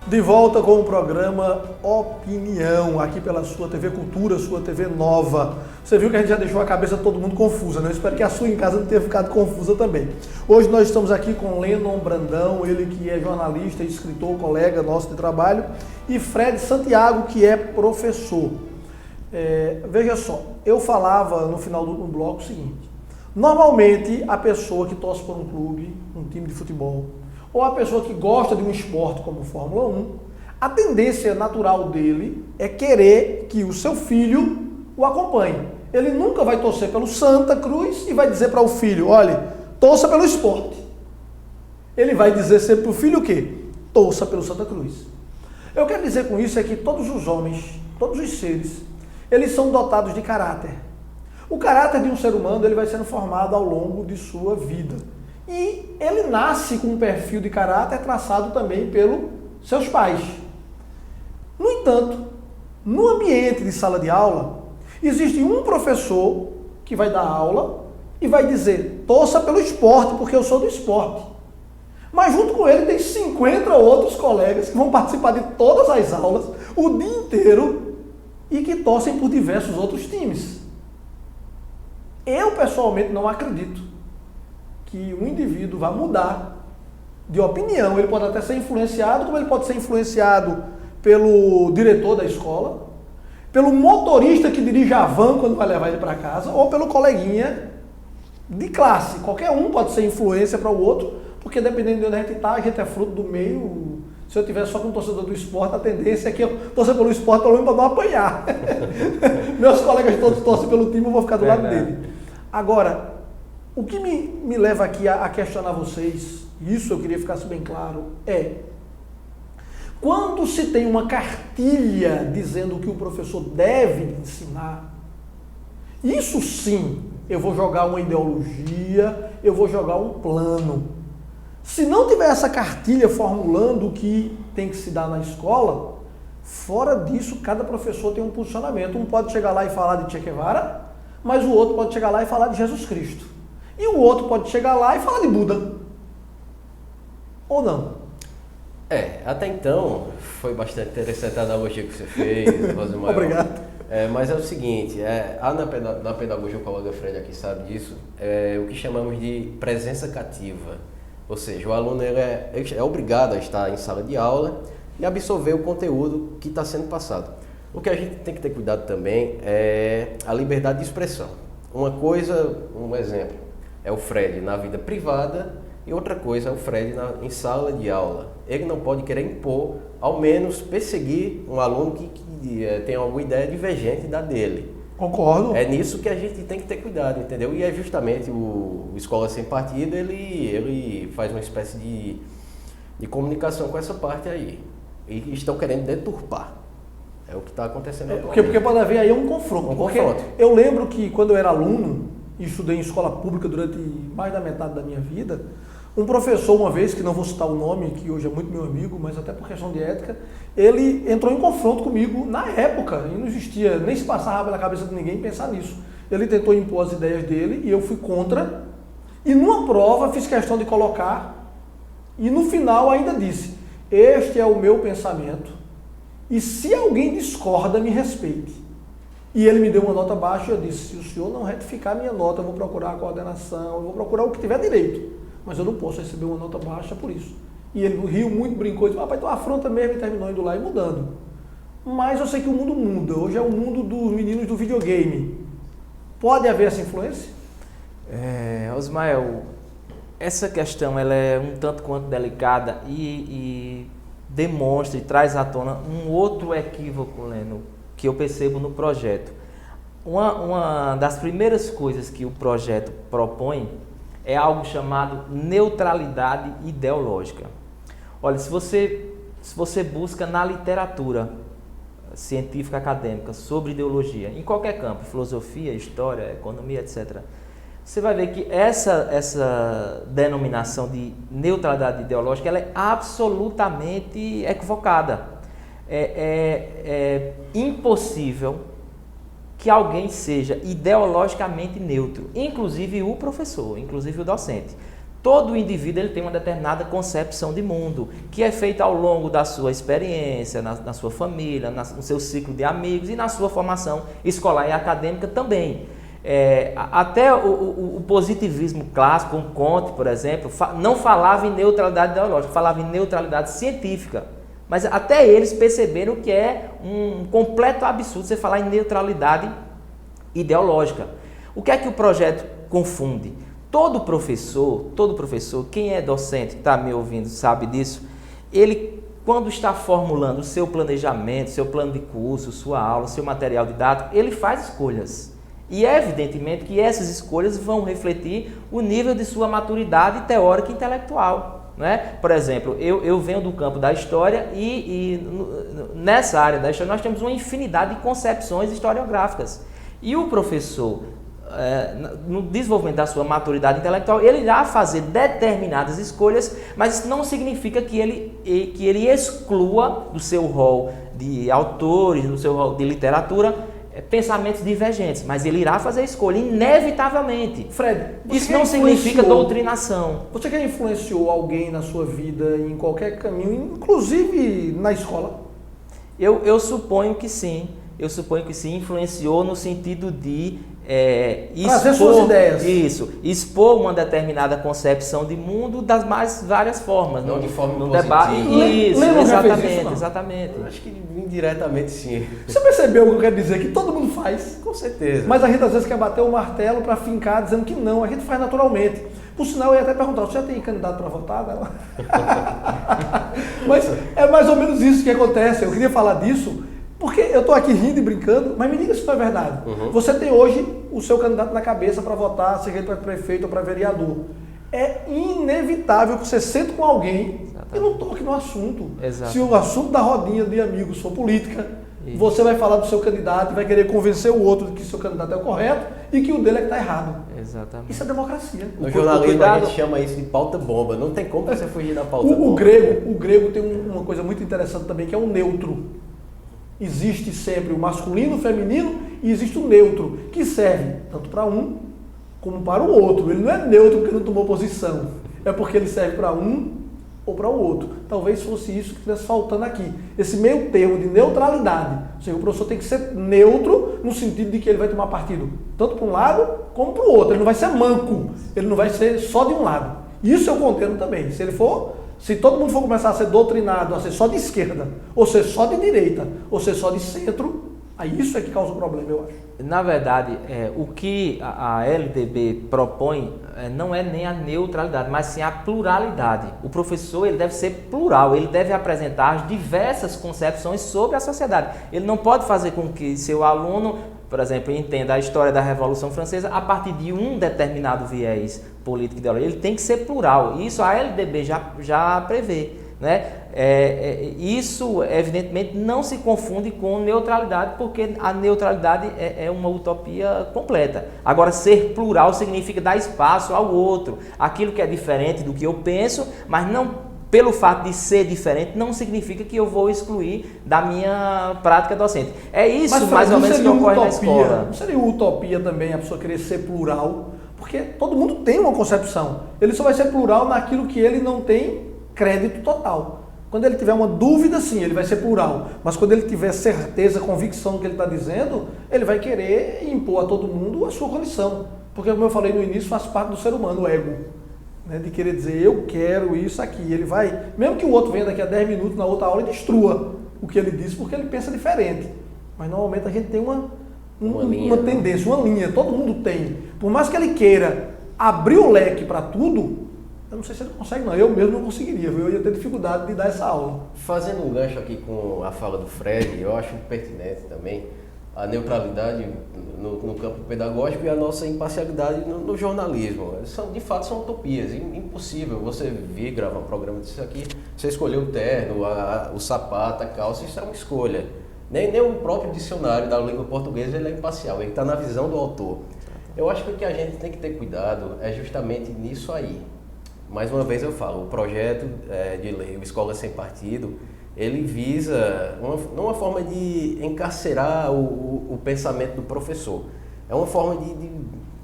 De volta com o programa Opinião, aqui pela sua TV Cultura, sua TV Nova. Você viu que a gente já deixou a cabeça de todo mundo confusa, né? Eu espero que a sua em casa não tenha ficado confusa também. Hoje nós estamos aqui com Lennon Brandão, ele que é jornalista, escritor, colega nosso de trabalho, e Fred Santiago, que é professor. Veja só, eu falava no final do bloco o seguinte: normalmente a pessoa que torce por um clube, um time de futebol, ou a pessoa que gosta de um esporte como Fórmula 1, a tendência natural dele é querer que o seu filho o acompanhe. Ele nunca vai torcer pelo Santa Cruz e vai dizer para o filho, olha, torça pelo esporte. Ele vai dizer sempre para o filho o quê? Torça pelo Santa Cruz. Eu quero dizer com isso é que todos os homens, todos os seres, eles são dotados de caráter. O caráter de um ser humano ele vai sendo formado ao longo de sua vida. E ele nasce com um perfil de caráter traçado também pelos seus pais. No entanto, no ambiente de sala de aula, existe um professor que vai dar aula e vai dizer, torça pelo esporte, porque eu sou do esporte. Mas junto com ele tem 50 outros colegas que vão participar de todas as aulas o dia inteiro e que torcem por diversos outros times. Eu, pessoalmente, não acredito que um indivíduo vai mudar de opinião. Ele pode até ser influenciado, como ele pode ser influenciado pelo diretor da escola, pelo motorista que dirige a van quando vai levar ele para casa, ou pelo coleguinha de classe. Qualquer um pode ser influência para o outro, porque dependendo de onde a gente está, a gente é fruto do meio. Se eu tivesse só com um torcedor do esporte, a tendência é que eu torça pelo esporte pelo menos para não apanhar. Meus colegas todos torcem pelo time, eu vou ficar do lado dele. Agora, o que me leva aqui a questionar vocês, isso eu queria que ficasse bem claro, é quando se tem uma cartilha dizendo o que o professor deve ensinar, isso sim, eu vou jogar uma ideologia, eu vou jogar um plano. Se não tiver essa cartilha formulando o que tem que se dar na escola, fora disso, cada professor tem um posicionamento. Um pode chegar lá e falar de Che Guevara, mas o outro pode chegar lá e falar de Jesus Cristo. E o outro pode chegar lá e falar de Buda. Ou não? Até então, foi bastante interessante a analogia que você fez, Rosemar. Obrigado. Mas é o seguinte, na pedagogia, o colega Fred aqui sabe disso, o que chamamos de presença cativa. Ou seja, o aluno ele é obrigado a estar em sala de aula e absorver o conteúdo que está sendo passado. O que a gente tem que ter cuidado também é a liberdade de expressão. Um exemplo, é o Fred na vida privada e outra coisa é o Fred em sala de aula. Ele não pode querer impor, ao menos perseguir um aluno que tem alguma ideia divergente da dele. Concordo. É nisso que a gente tem que ter cuidado, entendeu? E é justamente o Escola Sem Partido, ele faz uma espécie de comunicação com essa parte aí. E estão querendo deturpar. É o que está acontecendo. Porque pode haver aí um confronto. Eu lembro que quando eu era aluno, e estudei em escola pública durante mais da metade da minha vida, um professor uma vez, que não vou citar o nome, que hoje é muito meu amigo, mas até por questão de ética, ele entrou em confronto comigo na época, e não existia, nem se passava pela cabeça de ninguém pensar nisso. Ele tentou impor as ideias dele e eu fui contra, e numa prova fiz questão de colocar, e no final ainda disse, este é o meu pensamento, e se alguém discorda, me respeite. E ele me deu uma nota baixa e eu disse, se o senhor não retificar a minha nota, eu vou procurar a coordenação, eu vou procurar o que tiver direito. Mas eu não posso receber uma nota baixa por isso. E ele riu muito, brincou e disse, rapaz, então afronta mesmo, e terminou indo lá e mudando. Mas eu sei que o mundo muda, hoje é o mundo dos meninos do videogame. Pode haver essa influência? Osmael, essa questão ela é um tanto quanto delicada e demonstra e traz à tona um outro equívoco, Leno, que eu percebo no projeto. Uma das primeiras coisas que o projeto propõe é algo chamado neutralidade ideológica. Olha, se você busca na literatura científica acadêmica sobre ideologia, em qualquer campo, filosofia, história, economia, etc., você vai ver que essa denominação de neutralidade ideológica ela é absolutamente equivocada. É impossível que alguém seja ideologicamente neutro, inclusive o professor, inclusive o docente. todo indivíduo ele tem uma determinada concepção de mundo, que é feita ao longo da sua experiência, na sua família, no seu ciclo de amigos e na sua formação escolar e acadêmica também. Até o positivismo clássico, como Comte, por exemplo, não falava em neutralidade ideológica, falava em neutralidade científica. Mas até eles perceberam que é um completo absurdo você falar em neutralidade ideológica. O que é que o projeto confunde? Todo professor, quem é docente, está me ouvindo, sabe disso, ele, quando está formulando o seu planejamento, seu plano de curso, sua aula, seu material didático, ele faz escolhas. E é evidentemente que essas escolhas vão refletir o nível de sua maturidade teórica e intelectual. Né? Por exemplo, eu venho do campo da história e nessa área da história nós temos uma infinidade de concepções historiográficas. E o professor, no desenvolvimento da sua maturidade intelectual, ele irá fazer determinadas escolhas, mas isso não significa que ele exclua do seu rol de autores, do seu rol de literatura, pensamentos divergentes, mas ele irá fazer a escolha, inevitavelmente. Fred, isso não significa doutrinação. Você já influenciou alguém na sua vida em qualquer caminho, inclusive na escola? Eu suponho que sim. Eu suponho que sim, influenciou no sentido de trazer suas ideias. Isso, expor uma determinada concepção de mundo das mais várias formas. Não de forma no positiva. Debate. Isso, exatamente, exatamente. Eu acho que indiretamente sim. Você percebeu o que eu quero dizer? Que todo mundo faz. Com certeza. Mas a gente às vezes quer bater o martelo para fincar dizendo que não, a gente faz naturalmente. Por sinal, eu ia até perguntar, você já tem candidato para votar? Né? Mas é mais ou menos isso que acontece. Eu queria falar disso, porque eu estou aqui rindo e brincando, mas me diga se não é verdade. Você tem hoje o seu candidato na cabeça para votar, seja ele para prefeito ou para vereador. É inevitável que você sente com alguém e não toque no assunto. Exato. Se o assunto da rodinha de amigos for política, você vai falar do seu candidato e vai querer convencer o outro de que seu candidato é o correto e que o dele é que está errado. Exatamente. Isso é democracia. No jornalismo a gente chama isso de pauta bomba. Não tem como você fugir da pauta bomba. O grego tem uma coisa muito interessante também, que é o neutro. Existe sempre o masculino, o feminino e existe o neutro, que serve tanto para um como para o outro. Ele não é neutro porque não tomou posição, é porque ele serve para um ou para o outro. Talvez fosse isso que estivesse faltando aqui. Esse meio termo de neutralidade. Ou seja, o professor tem que ser neutro no sentido de que ele vai tomar partido tanto para um lado como para o outro. Ele não vai ser manco, ele não vai ser só de um lado. Isso eu condeno também. Se todo mundo for começar a ser doutrinado, a ser só de esquerda, ou ser só de direita, ou ser só de centro, aí isso é que causa o problema, eu acho. Na verdade, o que a LDB propõe não é nem a neutralidade, mas sim a pluralidade. O professor ele deve ser plural, ele deve apresentar as diversas concepções sobre a sociedade. Ele não pode fazer com que seu aluno, por exemplo, entenda a história da Revolução Francesa a partir de um determinado viés político ideológico. Ele tem que ser plural. Isso a LDB já prevê. Né? Isso, evidentemente, não se confunde com neutralidade, porque a neutralidade é uma utopia completa. Agora, ser plural significa dar espaço ao outro, aquilo que é diferente do que eu penso, mas não pelo fato de ser diferente, não significa que eu vou excluir da minha prática docente. É isso, mas, mais ou menos, que ocorre na escola. Não seria utopia também a pessoa querer ser plural? Porque todo mundo tem uma concepção. Ele só vai ser plural naquilo que ele não tem crédito total. Quando ele tiver uma dúvida, sim, ele vai ser plural. Mas quando ele tiver certeza, convicção do que ele está dizendo, ele vai querer impor a todo mundo a sua condição. Porque, como eu falei no início, faz parte do ser humano, o ego. Né, de querer dizer, eu quero isso aqui. Ele vai, mesmo que o outro venha daqui a 10 minutos na outra aula e destrua o que ele disse, porque ele pensa diferente. Mas normalmente a gente tem uma tendência, uma linha, todo mundo tem. Por mais que ele queira abrir o leque para tudo, eu não sei se ele consegue não, eu mesmo não conseguiria, eu ia ter dificuldade de dar essa aula. Fazendo um gancho aqui com a fala do Fred, eu acho pertinente também a neutralidade no campo pedagógico e a nossa imparcialidade no jornalismo. De fato, são utopias. Impossível você vir gravar um programa disso aqui, você escolher o terno, o sapato, a calça, isso é uma escolha. Nem o próprio dicionário da língua portuguesa ele é imparcial, ele está na visão do autor. Eu acho que o que a gente tem que ter cuidado é justamente nisso aí. Mais uma vez eu falo, o projeto de lei, o Escola Sem Partido, ele visa uma forma de encarcerar o pensamento do professor. É uma forma de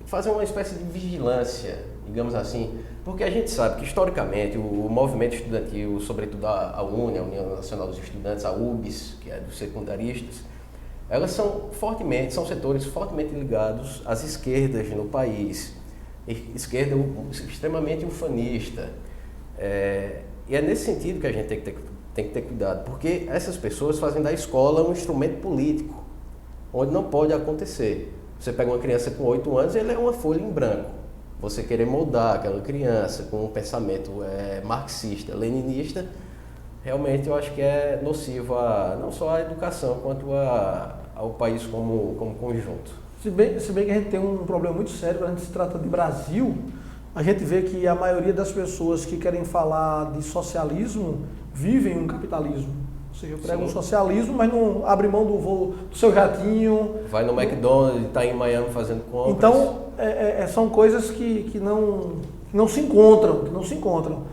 fazer uma espécie de vigilância digamos assim, porque a gente sabe que historicamente o movimento estudantil, sobretudo a UNE, a União Nacional dos Estudantes, a UBS, que é dos secundaristas, elas são setores fortemente ligados às esquerdas no país, esquerda extremamente ufanista, e é nesse sentido que a gente tem que ter cuidado, porque essas pessoas fazem da escola um instrumento político, onde não pode acontecer. Você pega uma criança com 8 anos, ele é uma folha em branco. Você querer moldar aquela criança com um pensamento marxista, leninista, realmente eu acho que é nocivo não só à educação, quanto ao país como conjunto. Se bem que a gente tem um problema muito sério, quando a gente se trata de Brasil, a gente vê que a maioria das pessoas que querem falar de socialismo vivem um capitalismo. Ou seja, pregam um socialismo, mas não abre mão do voo do seu jatinho. Vai no McDonald's, está em Miami fazendo compras. Então, são coisas que não se encontram.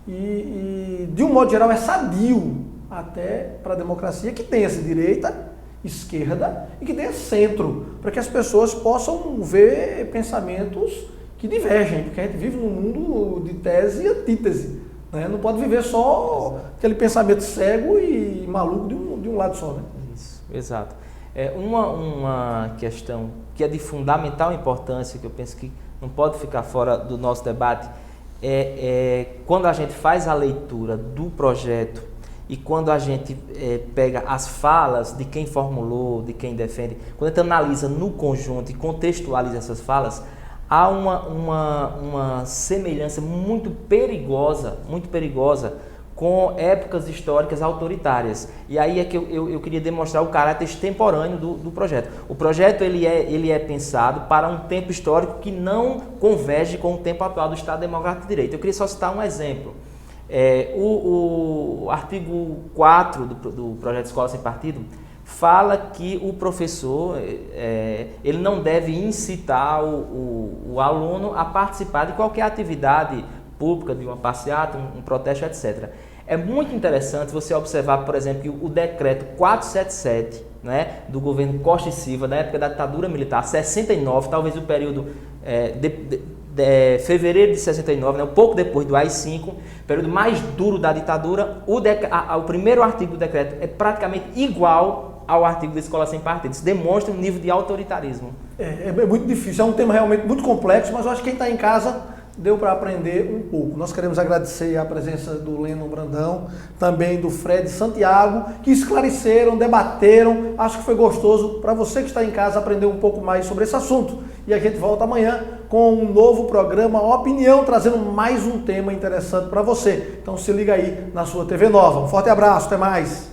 E, de um modo geral, é sadio até para a democracia que tenha essa direita, esquerda e que tenha centro, para que as pessoas possam ver pensamentos que divergem, porque a gente vive num mundo de tese e antítese, né? Não pode viver só aquele pensamento cego e maluco de um lado só, né? Isso, exato. Uma questão que é de fundamental importância, que eu penso que não pode ficar fora do nosso debate, quando a gente faz a leitura do projeto e quando a gente pega as falas de quem formulou, de quem defende, quando a gente analisa no conjunto e contextualiza essas falas, há uma semelhança muito perigosa com épocas históricas autoritárias. E aí é que eu queria demonstrar o caráter extemporâneo do projeto. O projeto ele é pensado para um tempo histórico que não converge com o tempo atual do Estado Democrático de Direito. Eu queria só citar um exemplo. O artigo 4 do projeto Escola Sem Partido fala que o professor ele não deve incitar o aluno a participar de qualquer atividade pública, de uma passeata, um protesto, etc. É muito interessante você observar, por exemplo, que o decreto 477, né, do governo Costa e Silva, na época da ditadura militar, 69, talvez o período fevereiro de 69, né, um pouco depois do AI-5, período mais duro da ditadura, o primeiro artigo do decreto é praticamente igual ao artigo da Escola Sem Partido. Isso demonstra um nível de autoritarismo. É muito difícil, é um tema realmente muito complexo, mas eu acho que quem está em casa deu para aprender um pouco. Nós queremos agradecer a presença do Lennon Brandão, também do Fred Santiago, que esclareceram, debateram. Acho que foi gostoso para você que está em casa aprender um pouco mais sobre esse assunto. E a gente volta amanhã com um novo programa Opinião, trazendo mais um tema interessante para você. Então se liga aí na sua TV Nova. Um forte abraço, até mais!